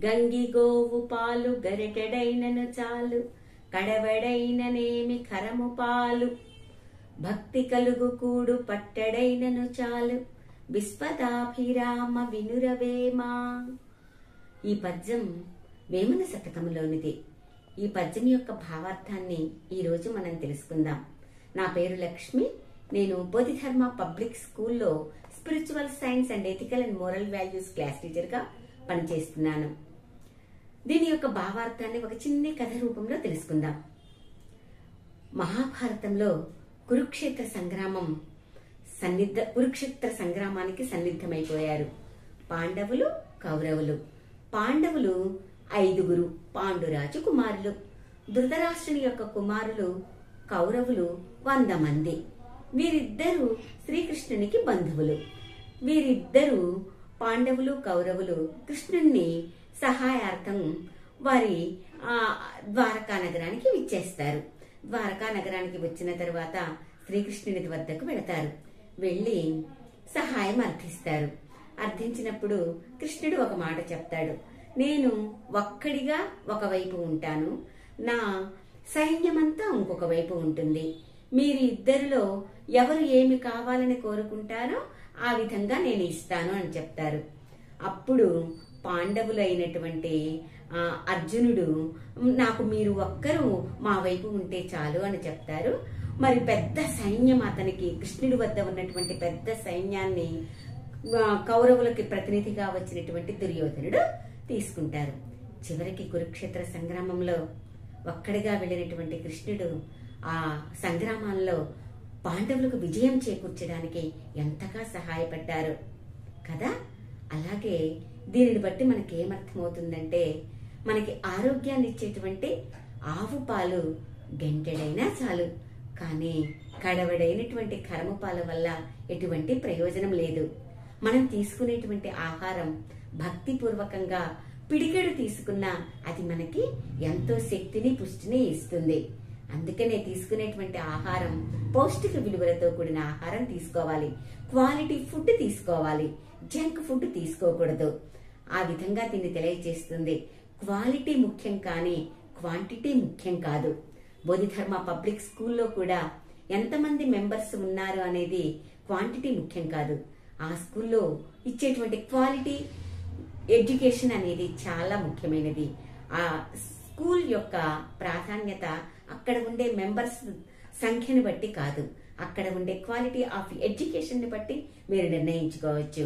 గంగిగోవు పాలు గరిటెడైనను చాలు, కడవడైననేమి కరము పాలు. భక్తి కలుగు కూడు పట్టెడైనను చాలు, విశ్వదాభిరామ వినురవేమా. ఈ పద్యం వేమన శతకములోనిది. ఈ పద్యం యొక్క భావార్థాన్ని ఈరోజు మనం తెలుసుకుందాం. నా పేరు లక్ష్మి. నేను బోధిధర్మ పబ్లిక్ స్కూల్లో spiritual science and ethical and moral values class టీచర్గా పనిచేస్తున్నాను. దీని యొక్క భావార్థాన్ని ఒక చిన్న కథ రూపంలో తెలుసుకుందాం. మహాభారతంలో కురుక్షేత్ర సంగ్రామానికి సన్నిద్ధమైపోయారు పాండవులు, కౌరవులు. పాండవులు 5 పాండురాజు కుమారులు. ధృతరాష్ట్రుని యొక్క కుమారులు కౌరవులు 100 మంది. వీరిద్దరూ శ్రీకృష్ణునికి బంధువులు. వీరిద్దరూ పాండవులు, కౌరవులు కృష్ణుణ్ణి సహాయార్థం వారి ద్వారకా నగరానికి విచ్చేస్తారు. ద్వారకా నగరానికి వచ్చిన తర్వాత శ్రీకృష్ణుని వద్దకు వెళతారు. వెళ్లి సహాయం అర్థిస్తారు. అర్థించినప్పుడు కృష్ణుడు ఒక మాట చెప్తాడు. నేను ఒక్కడిగా ఒకవైపు ఉంటాను, నా సైన్యమంతా ఇంకొక వైపు ఉంటుంది. మీరు ఇద్దరిలో ఎవరు ఏమి కావాలని కోరుకుంటారో ఆ విధంగా నేను ఇస్తాను అని చెప్తారు. అప్పుడు పాండవులు అయినటువంటి అర్జునుడు, నాకు మీరు ఒక్కరు మా వైపు ఉంటే చాలు అని చెప్తారు. మరి పెద్ద సైన్యం అతనికి, కృష్ణుడి వద్ద ఉన్నటువంటి పెద్ద సైన్యాన్ని కౌరవులకి ప్రతినిధిగా వచ్చినటువంటి దుర్యోధనుడు తీసుకుంటారు. చివరికి కురుక్షేత్ర సంగ్రామంలో ఒక్కడిగా వెళ్ళినటువంటి కృష్ణుడు ఆ సంగ్రామాల్లో పాండవులకు విజయం చేకూర్చడానికి ఎంతగా సహాయపడ్డారు కదా. అలాగే దీనిని బట్టి మనకి ఏమర్థమవుతుందంటే, మనకి ఆరోగ్యాన్ని ఇచ్చేటువంటి ఆవు పాలు గంటెడైనా చాలు, కానీ కడవడైనటువంటి కరము పాల వల్ల ఎటువంటి ప్రయోజనం లేదు. మనం తీసుకునేటువంటి ఆహారం భక్తిపూర్వకంగా పిడికెడు తీసుకున్నా అది మనకి ఎంతో శక్తిని, పుష్టిని ఇస్తుంది. అందుకనే తీసుకునేటువంటి ఆహారం పౌష్టిక విలువలతో కూడిన ఆహారం తీసుకోవాలి. క్వాలిటీ ఫుడ్ తీసుకోవాలి, జంక్ ఫుడ్ తీసుకోకూడదు. ఆ విధంగా దీన్ని తెలియజేస్తుంది. క్వాలిటీ ముఖ్యం కానీ క్వాంటిటీ ముఖ్యం కాదు. బోధిధర్మ పబ్లిక్ స్కూల్లో కూడా ఎంతమంది మెంబర్స్ ఉన్నారు అనేది క్వాంటిటీ ముఖ్యం కాదు. ఆ స్కూల్లో ఇచ్చేటువంటి క్వాలిటీ ఎడ్యుకేషన్ అనేది చాలా ముఖ్యమైనది. ఆ స్కూల్ యొక్క ప్రాధాన్యత అక్కడ ఉండే మెంబర్స్ సంఖ్యను బట్టి కాదు, అక్కడ ఉండే క్వాలిటీ ఆఫ్ ఎడ్యుకేషన్ ని బట్టి మీరు నిర్ణయించుకోవచ్చు.